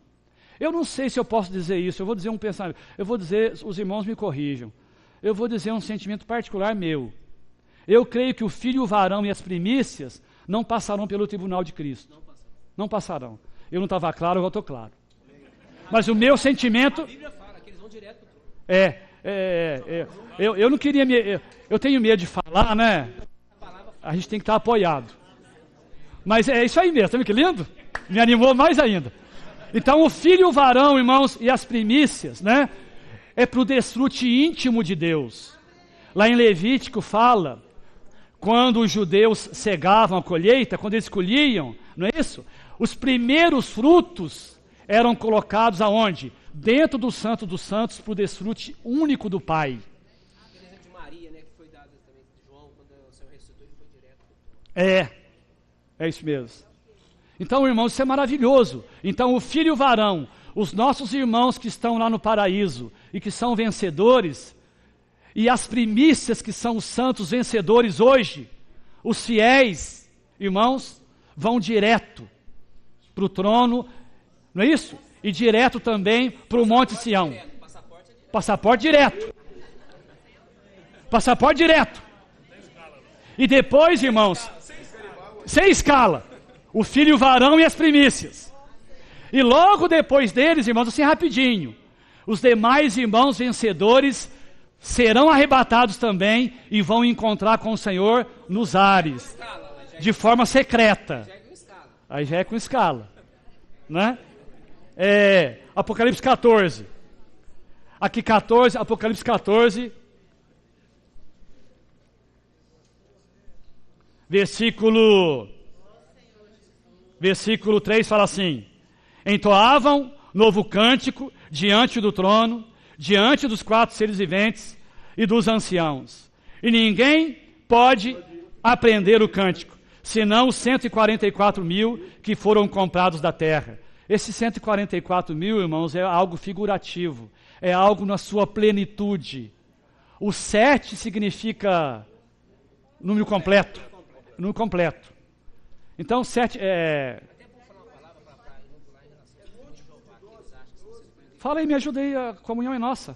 Eu não sei se eu posso dizer isso, eu vou dizer um pensamento, eu vou dizer, os irmãos me corrijam, eu vou dizer um sentimento particular meu. Eu creio que o filho varão e as primícias não passarão pelo tribunal de Cristo. Não passarão. Eu não estava claro, eu estou claro. Mas o meu sentimento... A Bíblia fala que eles vão direto para o trono. Eu não queria... Eu tenho medo de falar, né? A gente tem que estar apoiado. Mas é isso aí mesmo, tá vendo que lindo? Me animou mais ainda. Então o filho varão, irmãos, e as primícias, é para o desfrute íntimo de Deus. Lá em Levítico fala, quando os judeus cegavam a colheita, quando eles colhiam, não é isso? Os primeiros frutos eram colocados aonde? Dentro do Santo dos Santos, para o desfrute único do Pai. Aquele exemplo de Maria, que foi dado também de João, quando o Senhor ressuscitou, ele foi direto. É isso mesmo. Então, irmãos, isso é maravilhoso. Então, o filho varão, os nossos irmãos que estão lá no paraíso e que são vencedores, e as primícias que são os santos vencedores hoje, os fiéis, irmãos, vão direto para o trono, não é isso? E direto também para o Monte Sião. Passaporte direto. Passaporte direto. E depois, irmãos, sem escala, o filho varão e as primícias. E logo depois deles, irmãos, assim rapidinho, os demais irmãos vencedores serão arrebatados também e vão encontrar com o Senhor nos ares, de forma secreta. Aí já é com escala, né? Apocalipse 14. Aqui 14, Apocalipse 14, versículo 3 fala assim: entoavam novo cântico diante do trono, diante dos 4 seres viventes e dos anciãos. E ninguém pode aprender o cântico, senão os 144 mil que foram comprados da terra. Esses 144 mil, irmãos, é algo figurativo, é algo na sua plenitude. O 7 significa número completo. Número completo. Então, 7 é... Fala aí, me ajuda aí, a comunhão é nossa.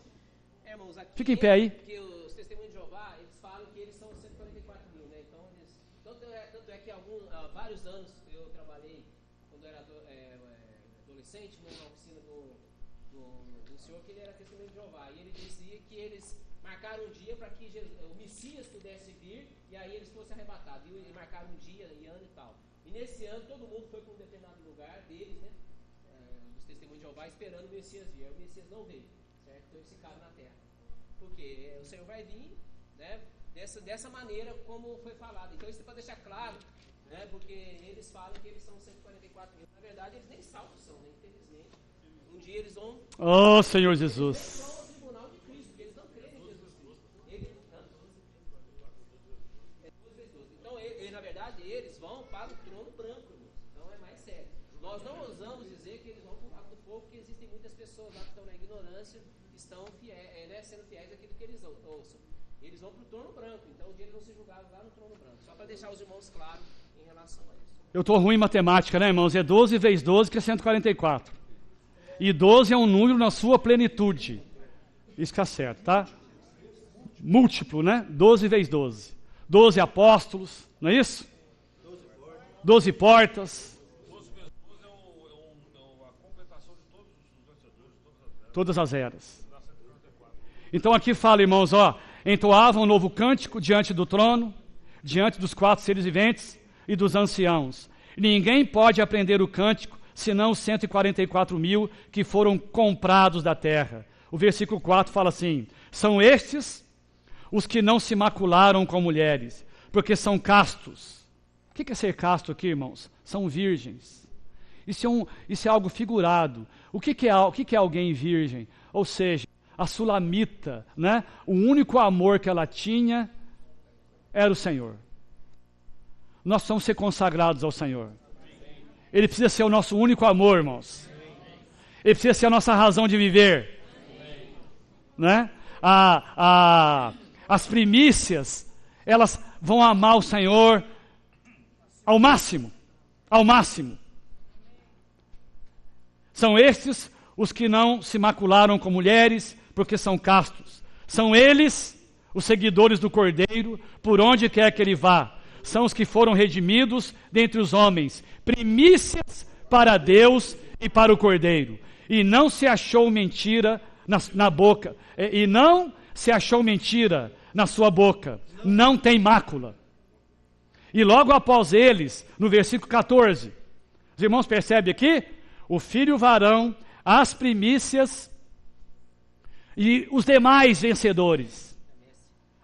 Fica em pé aí. Porque os testemunhos de Jeová, eles falam que eles são 144 mil, Então, tanto é que vários anos eu trabalhei, quando eu era adolescente, numa oficina do senhor, que ele era testemunho de Jeová. E ele dizia que eles marcaram um dia para que o Messias pudesse vir, e aí eles fossem arrebatados. E marcaram um dia e ano e tal. E nesse ano, todo mundo foi para um determinado lugar deles, dos testemunhos de Jeová, esperando o Messias vir. Aí o Messias não veio, certo? Então eles ficaram na terra. Porque o Senhor vai vir, dessa maneira como foi falado. Então isso é para deixar claro, porque eles falam que eles são 144 mil. Na verdade, eles nem salvos são, infelizmente. Um dia eles vão... Oh, Senhor Jesus. Eles vão ao tribunal de Cristo, porque eles não creem em Jesus Cristo. Então, na verdade, eles vão para o trono branco, irmãos. Então é mais sério. Nós não ousamos dizer que eles vão para o lago do fogo, porque existem muitas pessoas lá que estão na ignorância e estão sendo fiéis àquilo que eles ouçam. Eles vão para o trono branco, então o dia eles vão ser julgados lá no trono branco. Só para deixar os irmãos claros em relação a isso. Eu estou ruim em matemática, né, irmãos? É 12 vezes 12, que é 144. E 12 é um número na sua plenitude. Isso que é certo, tá? Múltiplo, né? 12 vezes 12. 12 apóstolos, não é isso? 12 portas. 12 vezes 12 é a completação de todos os vencedores, todas as eras. Então aqui fala, irmãos, ó, entoavam um novo cântico diante do trono, diante dos 4 seres viventes e dos anciãos. Ninguém pode aprender o cântico, senão os 144.000 que foram comprados da terra. O versículo 4 fala assim: são estes os que não se macularam com mulheres, porque são castos. O que é ser casto aqui, irmãos? São virgens. Isso é algo figurado. O que é alguém virgem? Ou seja, a sulamita, né? O único amor que ela tinha era o Senhor. Nós precisamos ser consagrados ao Senhor. Ele precisa ser o nosso único amor, irmãos. Ele precisa ser a nossa razão de viver. Né? As primícias, elas vão amar o Senhor ao máximo. Ao máximo. São estes os que não se macularam com mulheres, porque são castos. São eles, os seguidores do Cordeiro, por onde quer que ele vá. São os que foram redimidos dentre os homens, primícias para Deus e para o Cordeiro. E não se achou mentira na boca, e não se achou mentira na sua boca, não tem mácula. E logo após eles, no versículo 14, os irmãos percebem aqui? O filho varão, as primícias e os demais vencedores.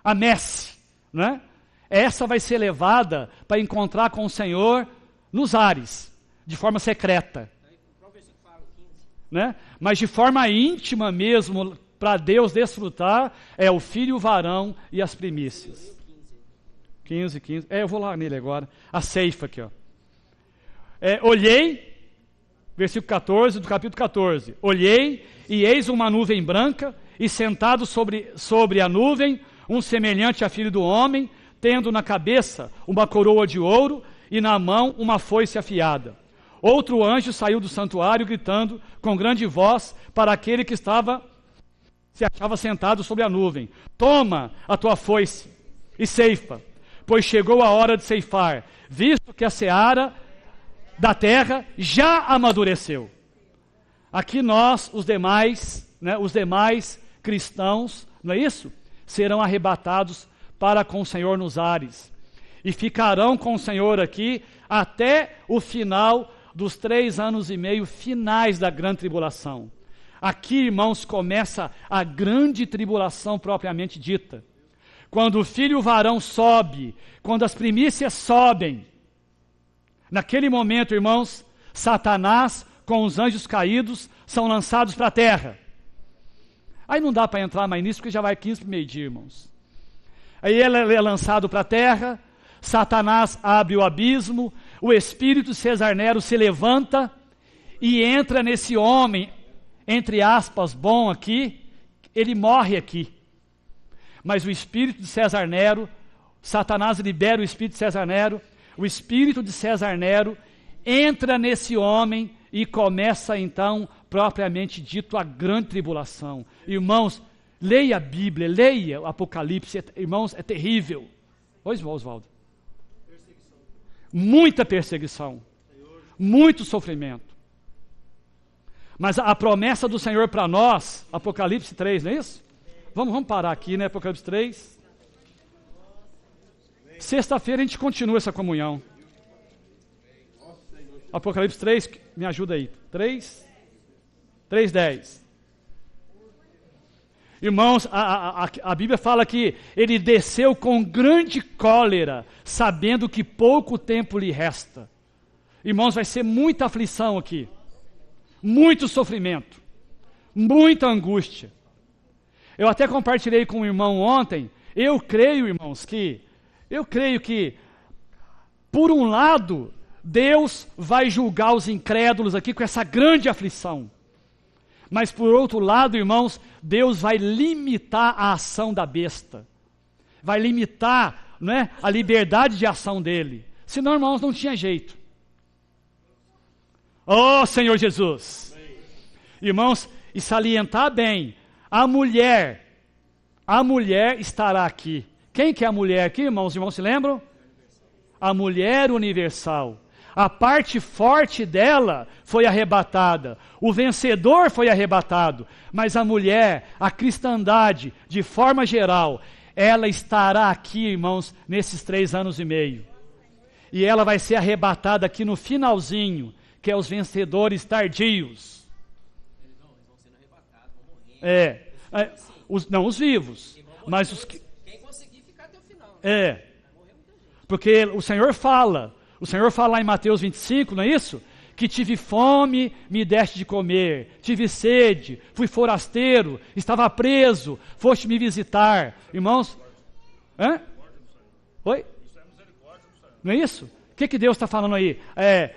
A messe, né? Essa vai ser levada para encontrar com o Senhor nos ares, de forma secreta. Né? Mas de forma íntima mesmo, para Deus desfrutar, é o filho, o varão e as primícias. 15. Eu vou lá nele agora. A ceifa aqui, ó. Olhei, versículo 14 do capítulo 14. Olhei, e eis uma nuvem branca, e sentado sobre a nuvem, um semelhante a filho do homem, tendo na cabeça uma coroa de ouro, e na mão uma foice afiada. Outro anjo saiu do santuário, gritando com grande voz para aquele que se achava sentado sobre a nuvem: toma a tua foice e ceifa, pois chegou a hora de ceifar, visto que a seara da terra já amadureceu. Aqui nós, os demais cristãos, não é isso? Serão arrebatados para com o Senhor nos ares, e ficarão com o Senhor aqui até o final dos 3 anos e meio finais da grande tribulação. Aqui, irmãos, começa a grande tribulação propriamente dita. Quando o filho varão sobe, quando as primícias sobem, naquele momento, irmãos, Satanás com os anjos caídos são lançados para a terra. Aí não dá para entrar mais nisso, porque já vai 15 para o meio-dia, irmãos. Aí ele é lançado para a terra, Satanás abre o abismo, o espírito de César Nero se levanta e entra nesse homem, entre aspas, bom aqui, ele morre aqui. Mas o espírito de César Nero, Satanás libera o espírito de César Nero, o espírito de César Nero entra nesse homem e começa então, propriamente dito, a grande tribulação. Irmãos, leia a Bíblia, leia o Apocalipse, irmãos, é terrível. Oi, Oswaldo. Muita perseguição, muito sofrimento. Mas a promessa do Senhor para nós, Apocalipse 3, não é isso? Vamos parar aqui, né? Apocalipse 3. Sexta-feira a gente continua essa comunhão. Apocalipse 3, me ajuda aí. 3:10. Irmãos, a Bíblia fala que ele desceu com grande cólera, sabendo que pouco tempo lhe resta. Irmãos, vai ser muita aflição aqui, muito sofrimento, muita angústia. Eu até compartilhei com o irmão ontem, eu creio, irmãos, que por um lado, Deus vai julgar os incrédulos aqui com essa grande aflição. Mas por outro lado, irmãos, Deus vai limitar a ação da besta. Vai limitar, né, a liberdade de ação dele. Senão, irmãos, não tinha jeito. Oh, Senhor Jesus! Irmãos, e salientar bem, a mulher estará aqui. Quem que é a mulher aqui, irmãos? Os irmãos se lembram? A mulher universal. A parte forte dela foi arrebatada. O vencedor foi arrebatado. Mas a mulher, a cristandade, de forma geral, ela estará aqui, irmãos, nesses 3 anos e meio. E ela vai ser arrebatada aqui no finalzinho, que é os vencedores tardios. Eles vão sendo arrebatados, vão morrendo. Os vivos. Mas os que... Quem conseguir ficar até o final. É. Vai morrer muita gente. Porque o Senhor fala lá em Mateus 25, não é isso? Que tive fome, me deste de comer, tive sede, fui forasteiro, estava preso, foste me visitar. Irmãos, oi? Não é isso? O que Deus está falando aí?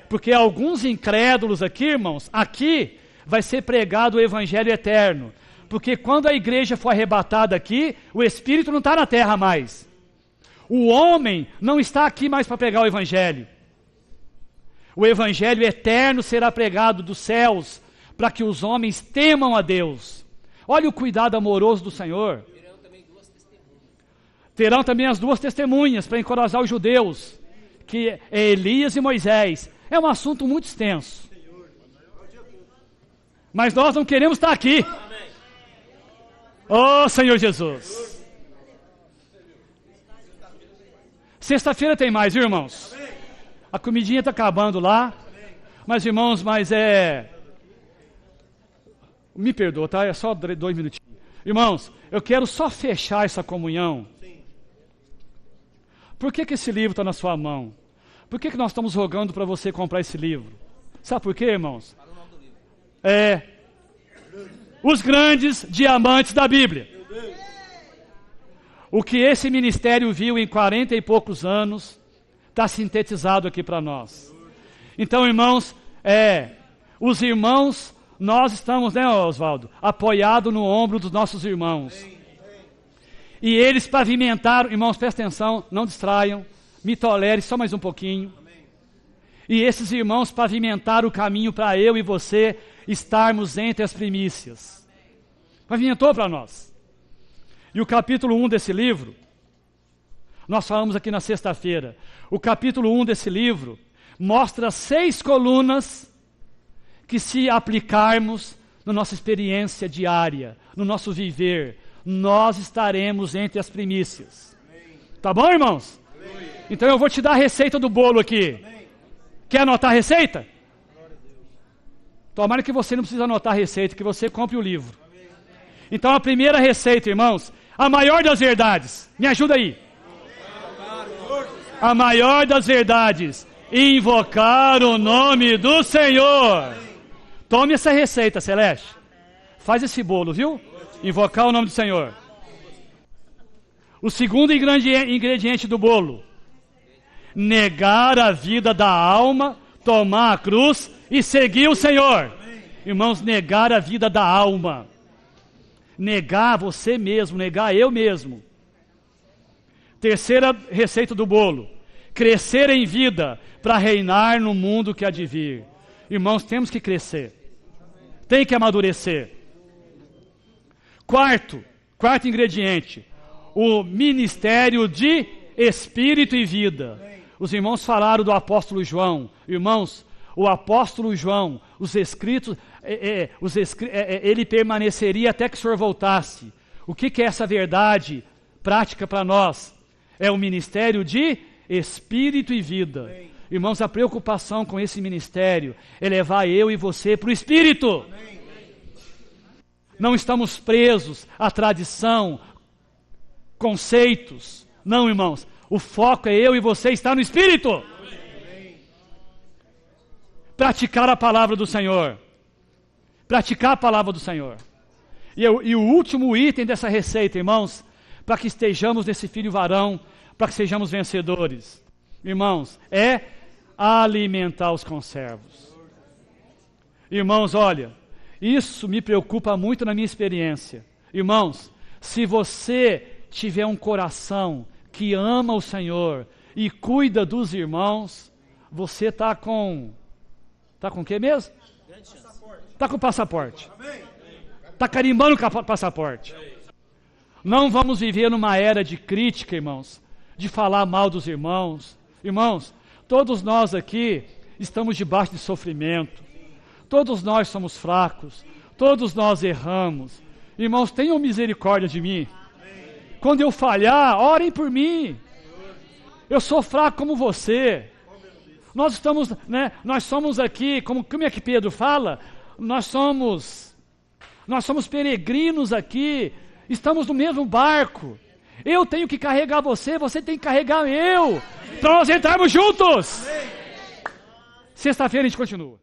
Porque alguns incrédulos aqui, irmãos, aqui vai ser pregado o evangelho eterno. Porque quando a igreja for arrebatada aqui, o Espírito não está na terra mais. O homem não está aqui mais para pregar o evangelho. O evangelho eterno será pregado dos céus, para que os homens temam a Deus. Olha o cuidado amoroso do Senhor. Terão também as 2 testemunhas, para encorajar os judeus, que é Elias e Moisés. É um assunto muito extenso. Mas nós não queremos estar aqui. Oh, Senhor Jesus. Sexta-feira tem mais, viu, irmãos? A comidinha está acabando lá. Mas, irmãos, me perdoa, tá? É só 2 minutinhos. Irmãos, eu quero só fechar essa comunhão. Por que esse livro está na sua mão? Por que nós estamos rogando para você comprar esse livro? Sabe por quê, irmãos? Os grandes diamantes da Bíblia. O que esse ministério viu em 40 e poucos anos está sintetizado aqui para nós. Então, irmãos, os irmãos, nós estamos, né, Oswaldo, apoiados no ombro dos nossos irmãos. E eles pavimentaram, irmãos, prestem atenção, não distraiam, me tolere só mais um pouquinho. E esses irmãos pavimentaram o caminho para eu e você estarmos entre as primícias. Pavimentou para nós. E o capítulo 1 desse livro, nós falamos aqui na sexta-feira, o capítulo 1 desse livro mostra 6 colunas que, se aplicarmos na nossa experiência diária, no nosso viver, nós estaremos entre as primícias. Tá bom, irmãos? Então eu vou te dar a receita do bolo aqui. Quer anotar a receita? Tomara que você não precise anotar a receita, que você compre o livro. Então a primeira receita, irmãos, a maior das verdades. Me ajuda aí. A maior das verdades. Invocar o nome do Senhor. Tome essa receita, Celeste. Faz esse bolo, viu? Invocar o nome do Senhor. O segundo ingrediente do bolo. Negar a vida da alma, tomar a cruz e seguir o Senhor. Irmãos, negar a vida da alma. Negar você mesmo, negar eu mesmo. Terceira receita do bolo. Crescer em vida para reinar no mundo que há de vir. Irmãos, temos que crescer. Tem que amadurecer. Quarto ingrediente. O ministério de espírito e vida. Os irmãos falaram do apóstolo João. Irmãos, o apóstolo João, os escritos, ele permaneceria até que o Senhor voltasse. O que é essa verdade prática para nós? É o ministério de espírito e vida. Irmãos, a preocupação com esse ministério é levar eu e você para o espírito. Não estamos presos à tradição, conceitos. Não, irmãos. O foco é eu e você estar no espírito. Praticar a palavra do Senhor. Praticar a palavra do Senhor. E o último item dessa receita, irmãos, para que estejamos nesse filho varão, para que sejamos vencedores, irmãos, é alimentar os conservos. Irmãos, olha, Isso me preocupa muito na minha experiência. Irmãos, se você tiver um coração que ama o Senhor e cuida dos irmãos, você está com... Está com o que mesmo? Está com passaporte. Está carimbando o passaporte. Não vamos viver numa era de crítica, irmãos, de falar mal dos irmãos. Irmãos, todos nós aqui estamos debaixo de sofrimento. Todos nós somos fracos. Todos nós erramos. Irmãos, tenham misericórdia de mim. Quando eu falhar, orem por mim. Eu sou fraco como você. Nós estamos, nós somos aqui, como é que Pedro fala? Nós somos peregrinos aqui. Estamos no mesmo barco. Eu tenho que carregar você, você tem que carregar eu. Para nós entrarmos juntos. Sexta-feira a gente continua.